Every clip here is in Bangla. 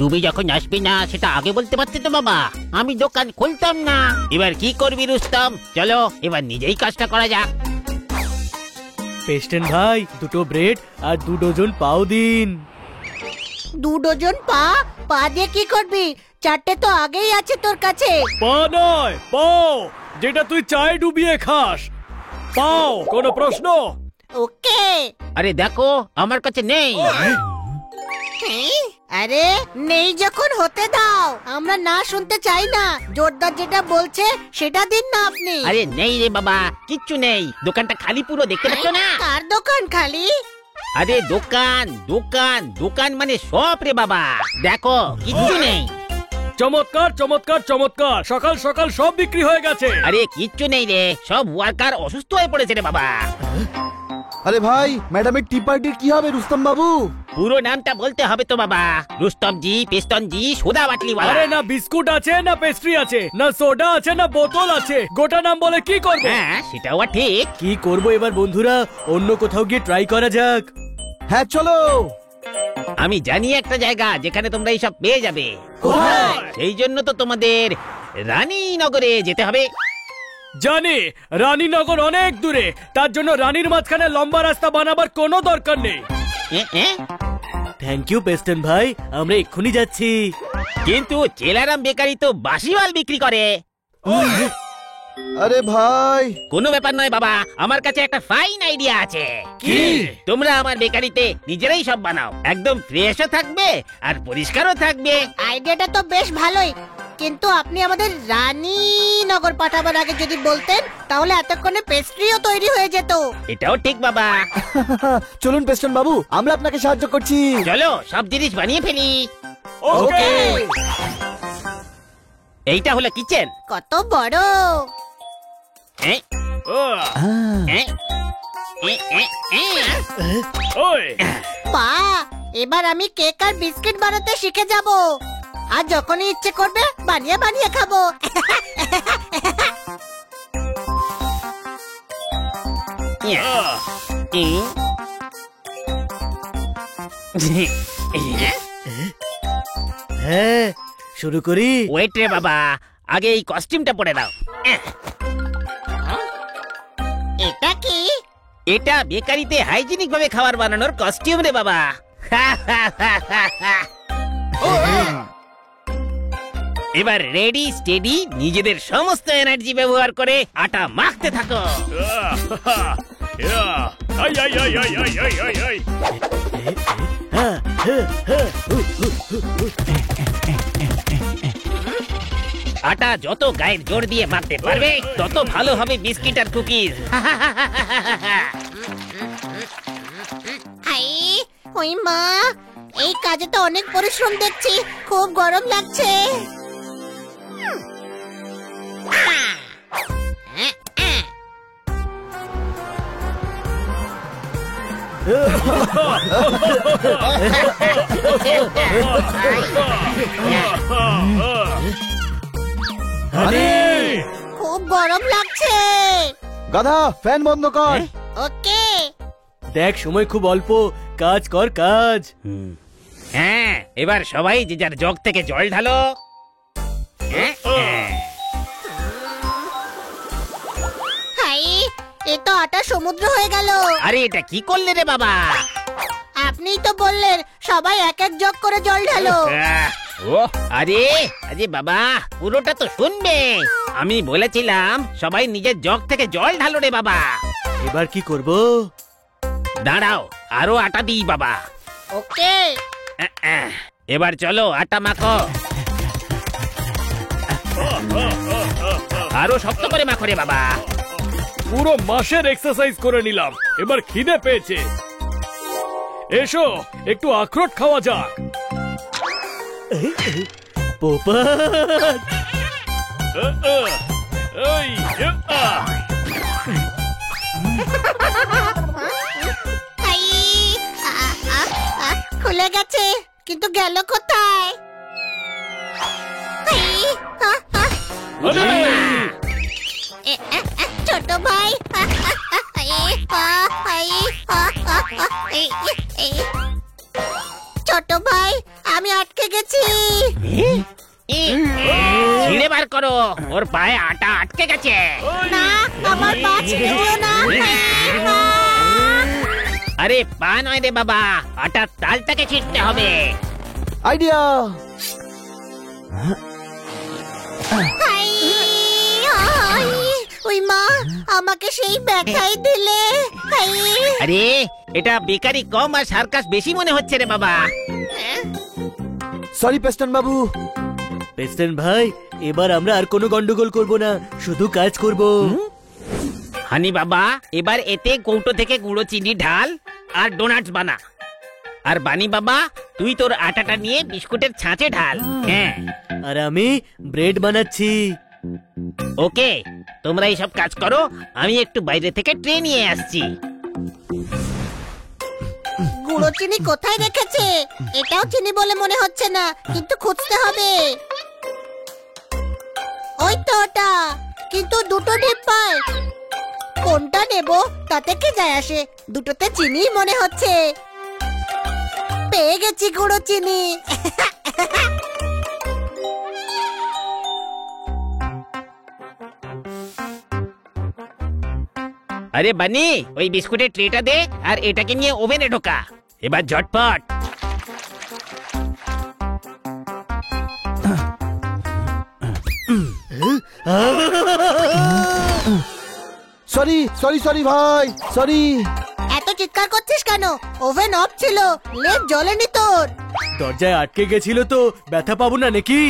তুমি যখন আসবে না সেটা আগে বলতে পারতে তো বাবা, আমি দোকান খুলতাম না। এবার কি করবি রুস্তম, চলো এবার নিজেই কাজটা করা যাক। পেস্টেন ভাই, 2টো ব্রেড আর 2 ডজন পাও দিন। 2 ডজন পা দিয়ে কি করবি? 4টে তো আগেই আছে তোর কাছে। পা নয়, পাও, যেটা তুই চায়ে ডুবিয়ে খাস। পাও, কোনো প্রশ্ন? ওকে। আরে দেখো আমার কাছে নেই। আরে নেই যখন হতে দাও, আমরা না শুনতে চাই না। জোরদার যেটা বলছে সেটা দিন না আপনি। আরে নেই রে বাবা, কিচ্ছু নেই, দোকানটা খালি পুরো, দেখতে পাচ্ছ না? কার দোকান খালি? আরে দোকান দোকান দোকান মানে সব রে বাবা, দেখো কিচ্ছু নেই। চমৎকার চমৎকার চমৎকার, সকাল সকাল সব বিক্রি হয়ে গেছে। আরে কিচ্ছু নেই রে, সব ওয়ার্কার অসুস্থ হয়ে পড়েছে রে বাবা। আরে ভাই, ম্যাডামের টি পার্টির কি হবে রুস্তম বাবু? পুরো নামটা বলতে হবে তো বাবা, রুস্তম জি, পেস্তন জি, সোডা বাটলি वाला। আরে না বিস্কুট আছে, না পেস্ট্রি আছে, না সোডা আছে, না বোতল আছে, গোটা নাম বলে কি করব? হ্যাঁ সেটাও ঠিক। কি করব এবার বন্ধুরা, অন্য কোথাও গিয়ে ট্রাই করা যাক। হ্যাঁ চলো। আমি জানি একটা জায়গা যেখানে তোমরা এইসব পেয়ে যাবে। কোথায়? সেই জন্য তো তোমাদের রানীনগরে যেতে হবে। জানি রানীনগর অনেক দূরে, তার জন্য রানীর মাঝখানে লম্বা রাস্তা বানাবার কোনো দরকার নেই। থ্যাংক ইউ পেস্টন ভাই, আমরা এক্ষুনি যাচ্ছি। কিন্তু চেলারাম বেকারি তো বাসি মাল বিক্রি করে। আরে ভাই, কোনো ব্যাপার নয় বাবা, আমার কাছে একটা ফাইন আইডিয়া আছে। কি? তোমরা আমার বেকারিতে নিজেরাই সব বানাও, একদম ফ্রেশও থাকবে আর পরিষ্কারও থাকবে। আইডিয়াটা তো বেশ ভালোই, কিন্তু আপনি আমাদের রানীনগর পাঠাবার আগে যদি বলতেন তাহলে এতক্ষণে পেস্ট্রিও তৈরি হয়ে যেত। এটাও ঠিক বাবা। চলুন পেস্টন বাবু, আমরা আপনাকে সাহায্য করছি। চলো সব জিনিস বানিয়ে ফেলি। ওকে। এইটা হলো কিচেন। কত বড়! ওই পা, এবার আমি কেক আর বিস্কিট বানাতে শিখে যাব, আর যখনই ইচ্ছে করবে বানিয়ে বানিয়ে খাবো। হ্যাঁ শুরু করি। ওয়েট রে বাবা, আগে এই কস্টিউমটা পরে দাও। এটা কি? এটা বেকারিতে হাইজিনিক ভাবে খাবার বানানোর কস্টিউম রে বাবা। এবার রেডি স্টেডি, নিজেদের সমস্ত এনার্জি ব্যবহার করে আটা মাখতে থাকো। আটা যত গায়ের জোর দিয়ে মাখতে পারবে তত ভালো হবে বিস্কিট আর কুকিজ। আই, ওই মা, এই কাজে তো অনেক পরিশ্রম দেখছি, খুব গরম লাগছে। খুব গরম লাগছে। গাধা, ফ্যান বন্ধ কর। ওকে। দেখ সময় খুব অল্প, কাজ কর কাজ। হ্যাঁ, এবার সবাই যে যার জগ থেকে জল ঢালো। হাই, এ তো আটা সমুদ্র হয়ে গেল। আরে এটা কি করলে রে বাবা? আপনিই তো বললেন সবাই এক এক জগ করে জল ঢালো। আরে আরে বাবা, পুরোটা তো শুনবে। আমি বলেছিলাম সবাই নিজের জগ থেকে জল ঢালো রে বাবা। এবার কি করব? দাঁড়াও, আরো আটা দিই বাবা। ওকে। এবার চলো আটা মাখো। আরো শক্ত করে মাখো রে বাবা। পুরো মাসের এক্সারসাইজ করে নিলাম, এবার খিদে পেয়েছে। এসো একটু আখরোট খাওয়া যাক। পোপট, হাই, খুলে গেছে, কিন্তু গেল কোথায়? হাই, ছোট ভাই, ছোট ভাই, আমি আটকে গেছি। ছিঁড়ে বার করো, ওর পায়ে আটা আটকে গেছে। না, আমার পা ছিঁড়ে দিও না। আরে পা নয় রে বাবা, আটার তালটাকে ছিঁড়তে হবে। আইডিয়া। হাই, হাই, ওই মা আমাকে সেই ব্যথাই দিলে। হাই। আরে এটা বেকারি কম আর সার্কাস বেশি মনে হচ্ছে রে বাবা। সরি পেস্টন বাবু। পেস্টন ভাই, এবার আমরা আর কোনো গন্ডগোল করব না, শুধু কাজ করব। হানি বাবা, এবার এতে কৌটো থেকে গুঁড়ো চিনি ঢাল আর ডোনাটস বানা। আর বানি বাবা, তুই তোর আটাটা নিয়ে বিস্কুটের ছাঁচে ঢাল। হ্যাঁ, আর আমি ব্রেড বানাচ্ছি। ওকে, তোমরা এইসব কাজ করো, আমি একটু বাইরে থেকে ট্রে নিয়ে আসছি। গুঁড়ো চিনি কোথায় রেখেছে? এটাও চিনি বলে মনে হচ্ছে না, কিন্তু খুঁজতে হবে। ওই তো ওটা, কিন্তু দুটো ডিব্বায়। কোনটা নেব তাতে কি যায় আসে, দুটোতে চিনি মনে হচ্ছে। পেয়ে গেছি গুঁড়ো চিনি। আরে বানি, ওই বিস্কুটের ট্রেটা দে আর এটাকে নিয়ে ওভেনে ঢোকা। এবার ঝটপট। সরি সরি সরি ভাই, সরি। এত চিৎকার করছিস কেন? ওভেন অফ ছিল, লেট জ্বলেনি তোর। দরজায় আটকে গেছিল তো, ব্যথা পাবো না নাকি?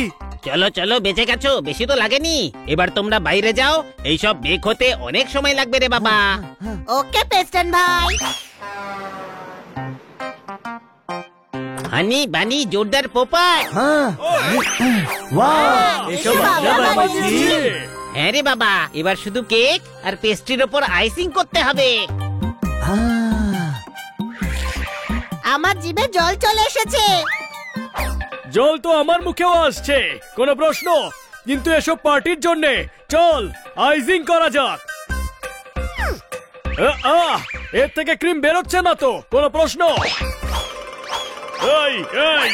চলো চলো, বেঁচে গেছো, বেশি তো লাগেনি। এবার তোমরা বাইরে যাও, এইসব বেক হতে অনেক সময় লাগবে রে বাবা। ওকে পেস্টন ভাই। হানি বানি জোরদার পোপাট। হ্যাঁ, ওয়াও। এসব বাবা আমরা বানিয়েছি। বানিয়েছি। হ্যাঁ রে বাবা, এবার শুধু কেক আর পেস্ট্রির ওপর আইসিং করতে হবে। আমার জিভে জল চলে এসেছে। জল তো আমার মুখেও আসছে, কোনো প্রশ্ন? কিন্তু এসব পার্টির জন্য চল আইজিং করা যাক। এর থেকে ক্রিম বেরোচ্ছে না তো, কোনো প্রশ্ন? এই, এই,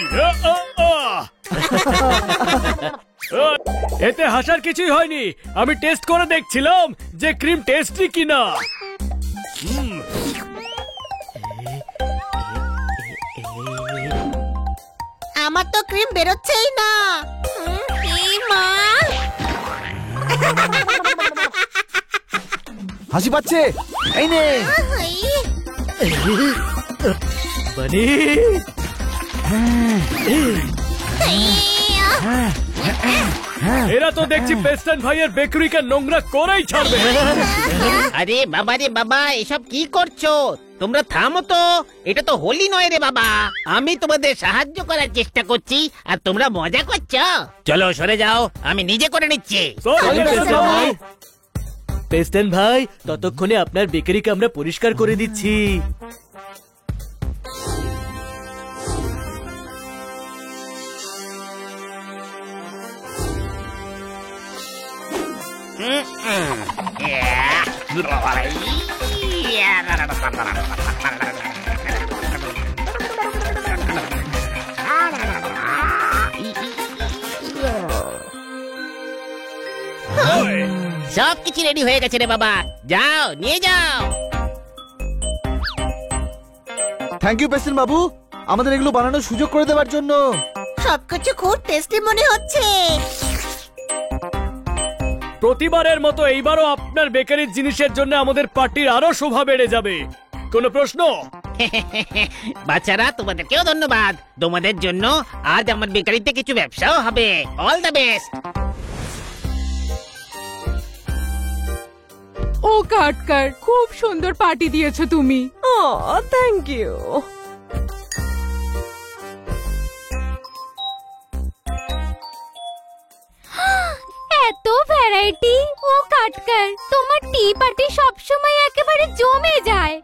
এতে হাসার কিছুই হয়নি। আমি টেস্ট করে দেখছিলাম যে ক্রিম টেস্টি কিনা। আমার তো ক্রিম বেরোচ্ছেই না। কি মা? হাসি পাচ্ছে, এই নে। বানি, এরা তো দেখছি পেস্টন ভাইয়ের বেকারিকে নোংরা করেই ছাড়বে। আরে বাবা রে বাবা, এসব কি করছো? তোমরা থামো তো, এটা তো হোলি নয় রে বাবা। আমি তোমাদের সাহায্য করার চেষ্টা করছি আর তোমরা মজা করছো। চলো সরে যাও, আমি নিজে করে নিচ্ছি। Sorry, পেস্টন ভাই। পেস্টন ভাই, ততক্ষণে আপনার বেকারিকে আমরা পরিষ্কার করে দিচ্ছি। সব কিছু রেডি হয়ে গেছে রে বাবা, যাও নিয়ে যাও। থ্যাংক ইউ পেস্টন বাবু, আমাদের এগুলো বানানোর সুযোগ করে দেওয়ার জন্য। সবকিছু খুব টেস্টি মনে হচ্ছে। প্রতিবারের মতো এইবারও আপনার বেকারির জিনিসের জন্য আমাদের পার্টির আরো শোভা বেড়ে যাবে। কোনো প্রশ্ন? বাচ্চারা, তোমাদেরকেও ধন্যবাদ। তোমাদের জন্য আজ আমার বেকারিতে কিছু ব্যবসাও হবে। All the best. ও কাটকার, খুব সুন্দর পার্টি দিয়েছো তুমি। Thank you. এত ভ্যারাইটি! ও কাটকার, তোমার টি পার্টি সবসময় একেবারে জমে যায়।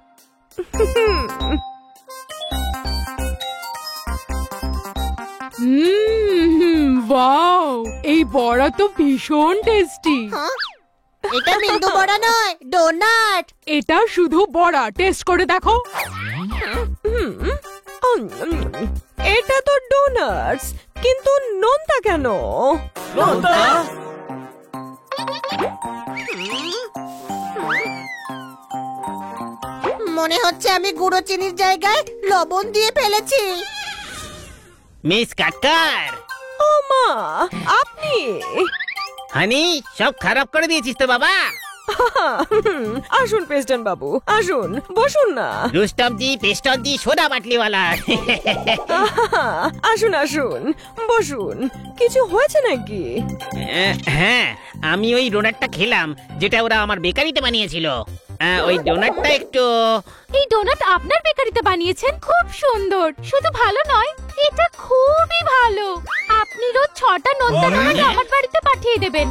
ওয়াও, এই বড়া তো ভীষণ টেস্টি। হ্যাঁ? এটা বিন্দু বড়া নয়, ডোনাট। এটা শুধু বড়া, টেস্ট করে দেখো। এটা তো ডোনাটস, কিন্তু নোনতা কেন? মনে হচ্ছে আমি গুঁড়ো চিনির জায়গায় লবণ দিয়ে ফেলেছি। মিস কাটকার, ও মা, আপনি? হানি সব খারাপ করে দিয়েছিস তো বাবা। আসুন প্রেসিডেন্ট বাবু, আসুন, বসুন না। রুস্তমজি, পেস্টনজি, সোডা বাটলিওয়ালা। আসুন আসুন, বসুন। কিছু হয়েছে নাকি? হ্যাঁ, আমি ওই ডোনাটটা খেলাম যেটা ওরা আমার বেকারিতে বানিয়েছিল। ওই ডোনাটটা একটু... এই ডোনাট আপনার বেকারিতে বানিয়েছেন? খুব সুন্দর। শুধু ভালো নয়, এটা খুবই ভালো। আপনি রোজ 6টা নোনতা ডোনাট আমার বাড়িতে পাঠিয়ে দেবেন।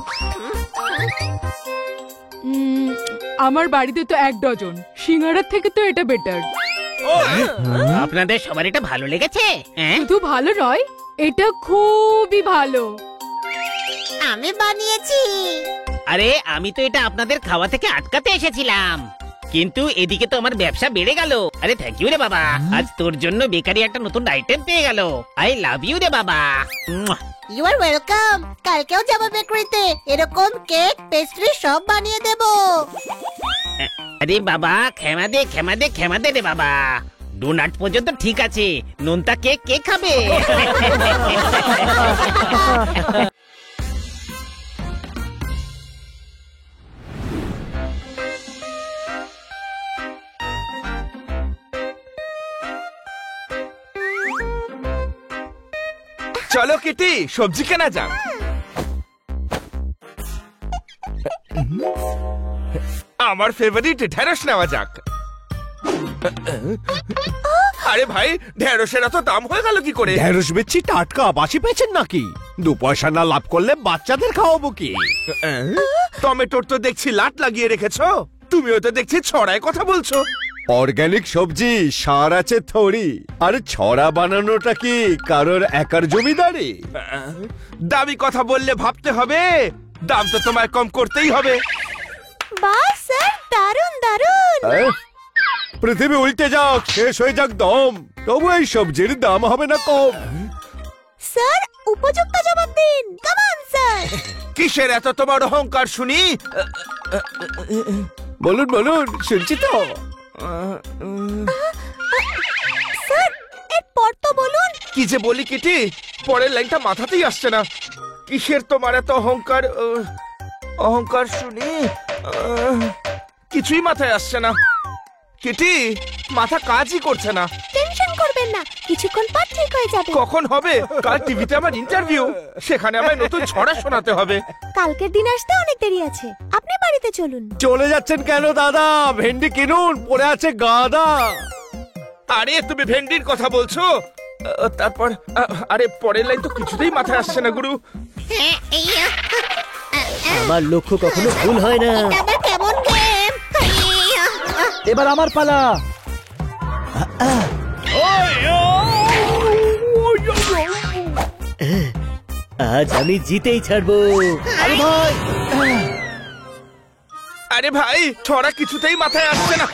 আমার বাড়িতে তো 1 ডজন, সিঙ্গারার থেকে তো এটা বেটার। আপনাদের সবার এটা ভালো লেগেছে? হ্যাঁ, শুধু ভালো নয়, এটা খুবই ভালো। আমি বানিয়েছি। আরে আমি তো এটা আপনাদের খাওয়া থেকে আটকাতে এসেছিলাম, কিন্তু এদিকে তো আমার ব্যবসা বেড়ে গেল। আরে থ্যাংক ইউ রে বাবা, আজ তোর জন্য বেকারি একটা নতুন আইটেম পেয়ে গেল। আই লাভ ইউ রে বাবা। You are welcome. কালকেও যাবো বেকারিতে, এরকম কেক পেস্ট্রি সব বানিয়ে দেবো। আরে বাবা, ক্ষমা দে রে বাবা। ডোনাট পর্যন্ত ঠিক আছে, নোনতা কেক কে খাবে? চলো কিটি, সবজি কেনা যাক। আমার ফেভারিট ঢেঁড়স নেওয়া যাক। আরে ভাই, ঢেঁড়সের এত দাম হয়ে গেল কি করে? ঢেঁড়স বেচছি টাটকা, বাসি পেয়েছেন নাকি? 2 পয়সা না লাভ করলে বাচ্চাদের খাওয়াবো কি? টমেটোর তো দেখছি লাট লাগিয়ে রেখেছো, তুমিও তো দেখছি ছড়ায় কথা বলছো। অর্গানিক সবজি, সার আছে থরি। আর ছড়া বানানোটা কি কারোর একার জমিদারি? দামি কথা বললে ভাবতে হবে, দাম তো তোমায় কম করতেই হবে। বাহ স্যার, দারুন দারুন। পৃথিবী উল্টে যাক, শেষ হয়ে যাক দম, তবু এই সবজির দাম হবে না কম। স্যার, উপযুক্ত জবাব দিন। Come on sir. কিসের এত তোমার অহংকার শুনি? বলুন বলুন, শুনছি তো। স্যার, এরপর তো বলুন। কি যে বলি কিটি, পরের লাইনটা মাথাতেই আসছে না। কিসের তোমার এত অহংকার? অহংকার শুনি কিছুই মাথায় আসছে না। কিটি, মাথা কাজই করছে না। টেনশন করবেন না, কিছুক্ষণ পর ঠিক হয়ে যাবে। কখন হবে? কাল টিভিতে আমার ইন্টারভিউ, সেখানে আমায় নতুন ছড়া শোনাতে হবে। কালকের দিন আসতে অনেক দেরি আছে, আপনি বাড়িতে চলুন। চলে যাচ্ছেন কেন দাদা? ভেন্ডি কিনুন, পড়ে আছে গাদা। আরে তুমি ভেন্ডির কথা বলছো? তারপর আরে পরের লাইন তো কিছুতেই মাথায় আসছে না গুরু। আমার লক্ষ্য কখনো ভুল হয় না। আবার কেমন গেম? এবার আমার পালা। আজ আমি জিতেই ছাড়বো। আরে ভাই, আরে ভাই, ছড়া কিছুতেই মাথায় আসছে না।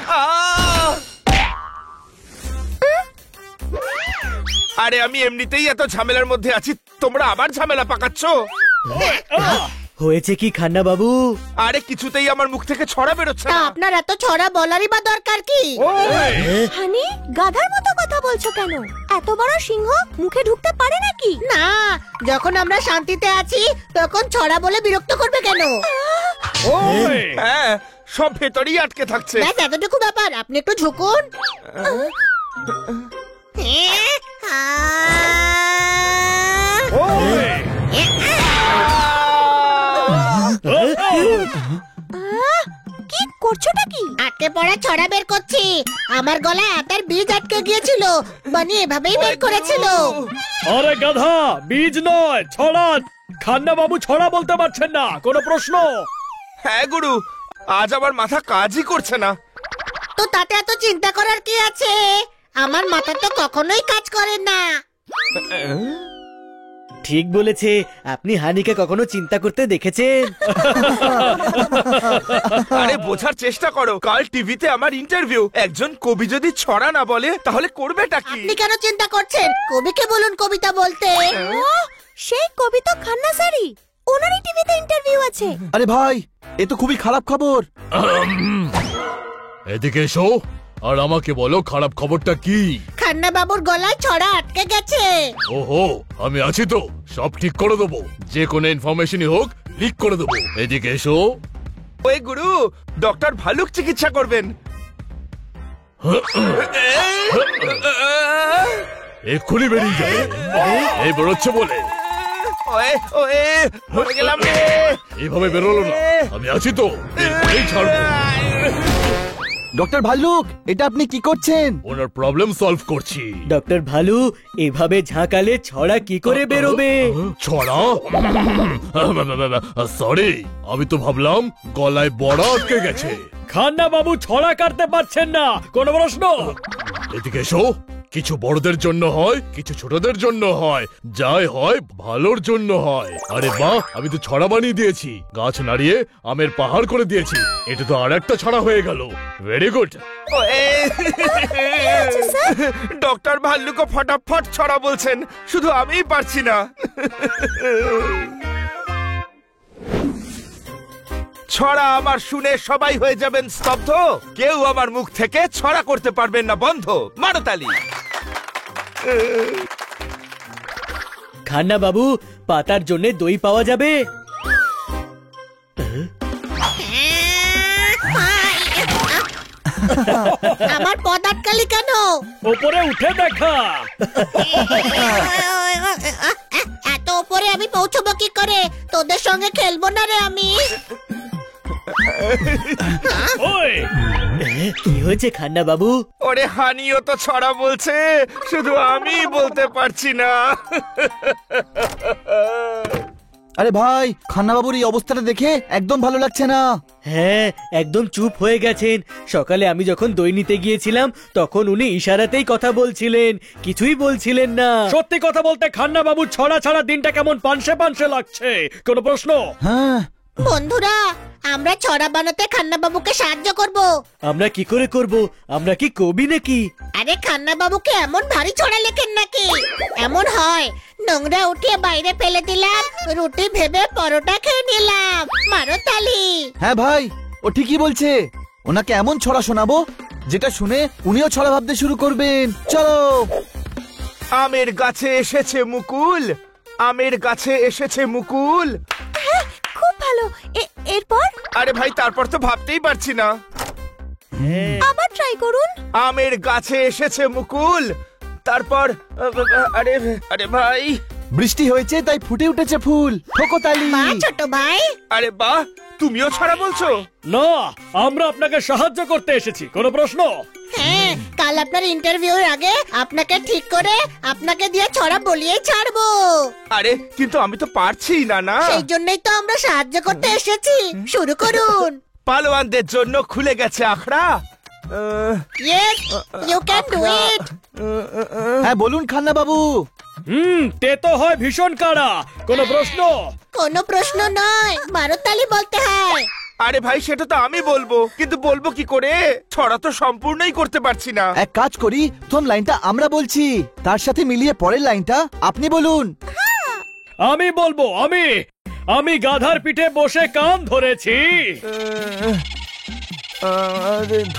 আরে আমি এমনিতেই এত ঝামেলার মধ্যে আছি, তোমরা আবার ঝামেলা পাকাচ্ছ। হয়েছে কি খান্না বাবু? আরে কিছুতেই আমার মুখ থেকে ছড়া বেরোচ্ছে তা না। আপনার এত ছড়া বলারই বা দরকার কি? হানি, গাধার মতো কথা বলছো কেন? এত বড় সিংহ মুখে ঢুকতে পারে নাকি? না, যখন আমরা শান্তিতে আছি তখন ছড়া বলে বিরক্ত করবে কেন? হ্যাঁ, সব ভেতরেই আটকে থাকছে। ব্যাস এতটুকু ব্যাপার, আপনি একটু ঝুঁকুন। কি করছোটা কি? আটকে পড়া ছড়া বের করছি। আমার গলায় আটার বীজ আটকে গিয়েছিল, বানি এভাবেই বের করেছিল। আরে গাধা, বীজ নয় ছড়া। খান্না বাবু ছড়া বলতে পারছেন না, কোনো প্রশ্ন? হ্যাঁ গুরু, আজ আমার মাথা কাজই করছে না। তো তাতে এত চিন্তা করার কি আছে? আমার মাথা তো কখনোই কাজ করে না। ঠিক বলেছে। আপনি হানিকে কখনো চিন্তা করতে দেখেছেন? আরে বোঝার চেষ্টা করো, কাল টিভিতে আমার ইন্টারভিউ। একজন কবি যদি ছড়া না বলে তাহলে করবেটা কি? আপনি কেন চিন্তা করছেন? কবিকে বলুন কবিতা বলতে। সেই কবি তো খান্না স্যারই, ওনারই টিভিতে ইন্টারভিউ আছে। আরে ভাই, এ তো খুবই খারাপ খবর। এদিকে এসো আর আমাকে বলো খারাপ খবরটা কি? খান্না বাবুর গলায় ছড়া আটকে গেছে। ওহো, আমি আছি তো, সব ঠিক করে দেবো। যে কোনো ইনফরমেশনই হোক লিক করে দেবো। এদিকে এসো। ওই গুরু, ডক্টর ভালুক চিকিৎসা করবেন। এক্ষুনি বেরিয়ে যাবে। এই বেরোচ্ছে বলে ওয়ে ওয়ে, মরে গেলাম রে। এইভাবে বেরোলো না, আমি আছি তো, এই ছাড়বো। ডক্টর ভাল্লুক, এটা আপনি কি করছেন? ওনার প্রবলেম সলভ করছি। ডক্টর ভালু, এভাবে ঝাঁকালে ছড়া কি করে বেরোবে? ছড়া? সরি, আমি তো ভাবলাম গলায় বড়া আটকে গেছে। খান্না বাবু ছড়া কাটতে পারছেন না, কোন প্রশ্ন? এদিকে এসো। কিছু বড়দের জন্য হয়, কিছু ছোটদের জন্য হয়, যাই হয় ভালোর জন্য হয়। আরে বাহ, আমি তো ছড়া বানিয়ে দিয়েছি, গাছ নাড়িয়ে আমের পাহাড় করে দিয়েছি। এটা তো আর একটা ছড়া হয়ে গেল। Very good. ডক্টর ভাল্লুকও ফটাফট ছড়া বলছেন, শুধু আমিই পারছি না। ছড়া আমার শুনে সবাই হয়ে যাবেন স্তব্ধ। কেউ আমার মুখ থেকে ছড়া করতে পারবেন না। বন্ধ। মারো তালি। খান্না বাবু, পাতার জন্য দই পাওয়া যাবে? আমার পদ আটকালি কেন? ওপরে উঠে দেখা। এত উপরে আমি পৌঁছবো কি করে? তোদের সঙ্গে খেলবো না রে আমি। ওই, কি হয়েছে খান্না বাবু? ওরে হানিও তো ছড়া বলছে, শুধু আমি বলতে পারছি না। আরে ভাই, খান্না বাবুর এই অবস্থাটা দেখে একদম ভালো লাগছে না। হ্যাঁ, একদম চুপ হয়ে গেছেন। সকালে আমি যখন দই নিতে গিয়েছিলাম তখন উনি ইশারাতেই কথা বলছিলেন, কিছুই বলছিলেন না। সত্যি কথা বলতে খান্না বাবুর ছড়া ছাড়া দিনটা কেমন পানসে পানসে লাগছে। কোনো প্রশ্ন? হ্যাঁ, বন্ধুরা, আমরা ছড়া বানাতে খান্না বাবুকে সাহায্য করব। আমরা কি করে করব? আমরা কি কবি নাকি? আরে খান্না বাবুকে এমন ভারী ছড়া লেখেন নাকি? এমন হয়, নোংরা উঠিয়ে বাইরে ফেলে দিলাম, রুটি ভেবে পরোটা খেয়ে নিলাম। মারো তালি। হ্যাঁ ভাই, ও ঠিকই বলছে। ওনাকে এমন ছড়া শোনাবো যেটা শুনে উনিও ছড়া ভাবতে শুরু করবেন। চলো। আমের গাছে এসেছে মুকুল, আমের গাছে এসেছে মুকুল। খুব ভালো। এরপর? আরে ভাই, তারপর তো ভাবতেই পারছি না। আবার ট্রাই করুন। আমের গাছে এসেছে মুকুল, তারপর আরে আরে ভাই, বৃষ্টি হয়েছে তাই ফুটে উঠেছে ফুল। ঠোকো তালি। মা ছোট ভাই। আরে বাহ, তুমিও ছড়া বলছো? না, আমরা আপনাকে সাহায্য করতে এসেছি। কোনো প্রশ্ন? হ্যাঁ, কাল আপনার ইন্টারভিউর আগে আপনাকে ঠিক করে আপনাকে দিয়ে ছড়া বলিয়েই ছাড়বো। আরে কিন্তু আমি তো পারছি না। না, সেই জন্যই তো আমরা সাহায্য করতে এসেছি। শুরু করুন। পালোয়ানদের জন্য খুলে গেছে আখড়া। Yes, you can do it. হ্যাঁ বলুন খান্না বাবু। তে তো হয় ভীষণ কাড়া। কোনো প্রশ্ন? কোনো প্রশ্ন নয়, মারো তালি বলতে হয়। আরে ভাই, সেটা তো আমি বলবো, কিন্তু বলবো কি করে? ছড়া তো সম্পূর্ণই করতে পারছি না। এক কাজ করি, প্রথম লাইনটা আমরা বলছি, তার সাথে মিলিয়ে পরের লাইনটা আপনি বলুন। আমি বলবো। আমি গাধার পিঠে বসে কান ধরেছি।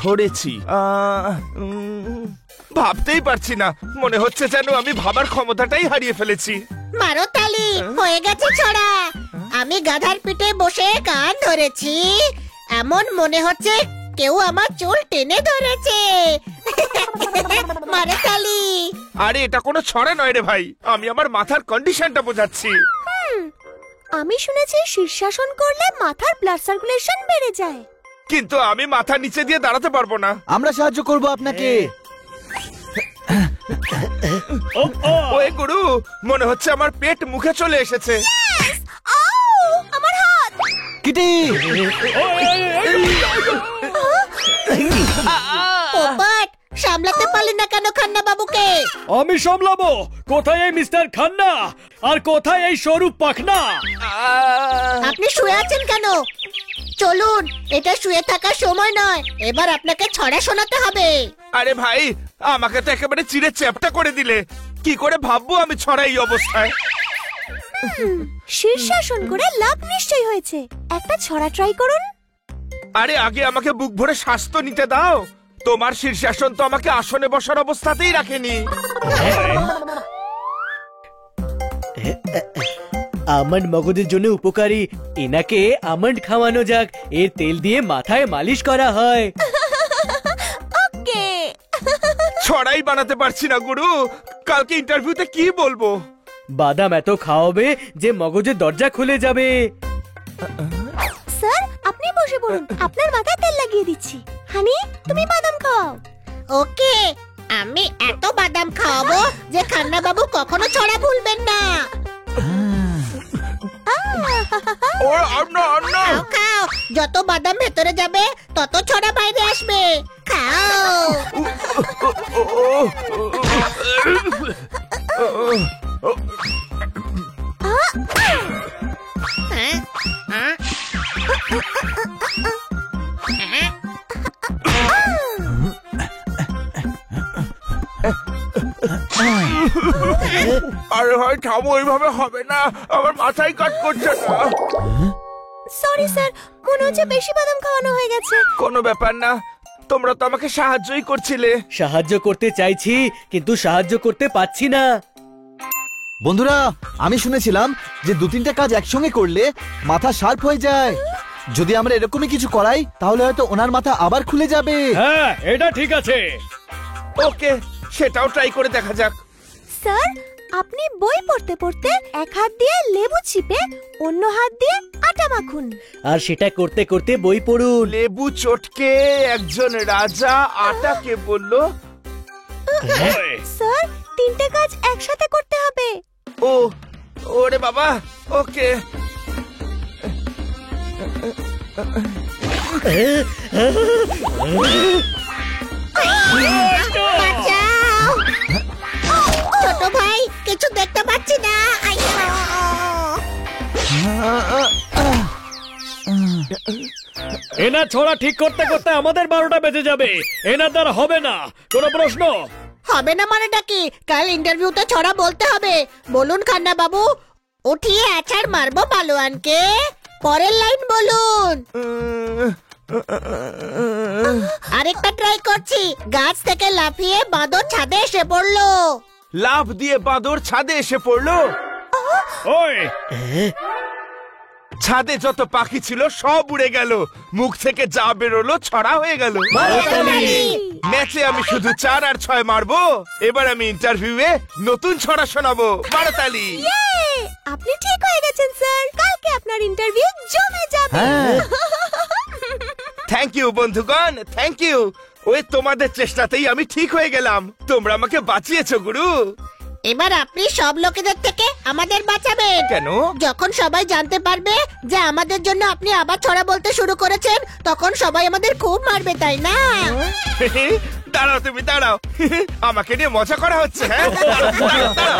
ধরেছি। ভাবতেই পারছি না, মনে হচ্ছে যেন আমি ভাবার ক্ষমতাটাই হারিয়ে ফেলেছি। মারো তালি, হয়ে গেছে ছড়া। আমি গাধার পিঠে বসে কান ধরেছি, এমন মনে হচ্ছে কেউ আমার চুল টেনে ধরেছে। মারো তালি। আরে এটা কোনো ছড়া নয় রে ভাই, আমি আমার মাথার কন্ডিশনটা বোঝাচ্ছি। আমি শুনেছি শীর্ষাসন করলে মাথার ব্লাড সার্কুলেশন বেড়ে যায়। কিন্তু আমি মাথা নিচে দিয়ে দাঁড়াতে পারবো না। আমরা সাহায্য করব আপনাকে। ওই গুরু, মনে হচ্ছে আমার পেট মুখে চলে এসেছে। আমার হাত। কিটি। পোপট, সামলাতে পারলি না কেন খান্না বাবুকে? আমি সামলাবো। কোথায় এই মিস্টার খান্না আর কোথায় এই স্বরূপ পাখনা? আপনি শুয়ে আছেন কেন? চলুন, এটা শুয়ে থাকার সময় নয়, এবার আপনাকে ছড়া শোনাতে হবে। আরে ভাই, আমাকে তো একেবারে চিড়ে চ্যাপটা করে দিলে। কি করে ভাববো আমি ছড়া এই অবস্থায়? শীর্ষাসন করে লাভ নিশ্চয়ই হয়েছে, একটা ছড়া ট্রাই করুন। আরে আগে আমাকে বুক ভরে শ্বাস তো নিতে দাও। তোমার শীর্ষাসন তো আমাকে আসনে বসার অবস্থাতেই রাখেনি। আমন্ড মগজের জন্য উপকারী, এনাকে আমন্ড খাওয়ানো যাক। এর তেল দিয়ে মাথায় মালিশ করা হয়। ওকে। ছড়াই বানাতে পারছি না গুরু, কালকে ইন্টারভিউতে কি বলবো? বাদাম এত খাওয়াবে যে মগজের দরজা খুলে যাবে। স্যার, আপনি বসে পড়ুন, আপনার মাথায় তেল লাগিয়ে দিচ্ছি। হানি, তুমি বাদাম খাও। ওকে, আমি এত বাদাম খাওয়াবো যে খান্না বাবু কখনো ছড়া ভুলবেন না। ও না না, খাও খাও, যত বাদাম ভেতরে যাবে তত ছড়া বাইরে আসবে। খাও। আরে ভাই থামো, ওইভাবে হবে না, আমার মাথায় কাজ করছে না। সরি স্যার, মনে হচ্ছে বেশি বাদাম খাওয়ানো হয়ে গেছে। কোনো ব্যাপার না, তোমরা তো আমাকে সাহায্যই করছিলে। সাহায্য করতে চাইছি কিন্তু সাহায্য করতে পাচ্ছি না। বন্ধুরা, আমি শুনেছিলাম যে 2-3টা কাজ একসঙ্গে করলে মাথা শার্প হয়ে যায়। যদি আমরা এরকমই কিছু করাই তাহলে হয়তো ওনার মাথা আবার খুলে যাবে। হ্যাঁ, এটা ঠিক আছে। ওকে, সেটাও ট্রাই করে দেখা যাক। স্যার, আপনি বই পড়তে পড়তে এক হাত দিয়ে লেবু চিপে অন্য হাত দিয়ে আটা মাখুন। আর সেটা করতে করতে বই পড়ুন। লেবু চটকে একজন রাজা আটাকে বলল। স্যার, 3টে কাজ একসাথে করতে হবে। ও ওরে বাবা, ওকে। বাঁচাও! ছোট ভাই, কিছু দেখতে পাচ্ছি না। এনা ছড়া ঠিক করতে করতে আমাদের 12টা বেজে যাবে। এনার দ্বারা হবে না। কোনো প্রশ্ন হবে না মানেটা কি? কাল ইন্টারভিউতে ছড়া বলতে হবে। বলুন খান্না বাবু, উঠিয়ে আছাড় মারবো পালোয়ানকে। পরের লাইন বলুন। আরেকটা ট্রাই করছি। গাছ থেকে লাফিয়ে বাঁদর ছাদে এসে পড়লো। লাফ দিয়ে বাঁদর ছাদে এসে পড়লো। ওই ছাদে যত পাখি ছিল সব উড়ে গেল, মুখ থেকে যা বেরোলো ছড়া হয়ে গেল। ম্যাচে আমি শুধু 4 আর 6 মারবো। এবার আমি ইন্টারভিউয়ে নতুন ছড়া শোনাবো। মারতালি। আপনি ঠিক হয়ে গেছেন স্যার, কালকে আপনার ইন্টারভিউ জমে যাবে। থ্যাংক ইউ বন্ধুগণ, থ্যাংক ইউ। ওই তোমাদের চেষ্টাতেই আমি ঠিক হয়ে গেলাম। তোমরা আমাকে বাঁচিয়েছো গুরু। এবার আপনি সব লোকেদের থেকে আমাদের বাঁচাবেন। কেন? যখন সবাই জানতে পারবে যে আমাদের জন্য আপনি আবার ছড়া বলতে শুরু করেছেন, তখন সবাই আমাদের খুব মারবে, তাই না? দাঁড়াও, তুমি দাঁড়াও। আমাকে নিয়ে মজা করা হচ্ছে। হ্যাঁ, দাঁড়াও, দাঁড়াও, দাঁড়াও।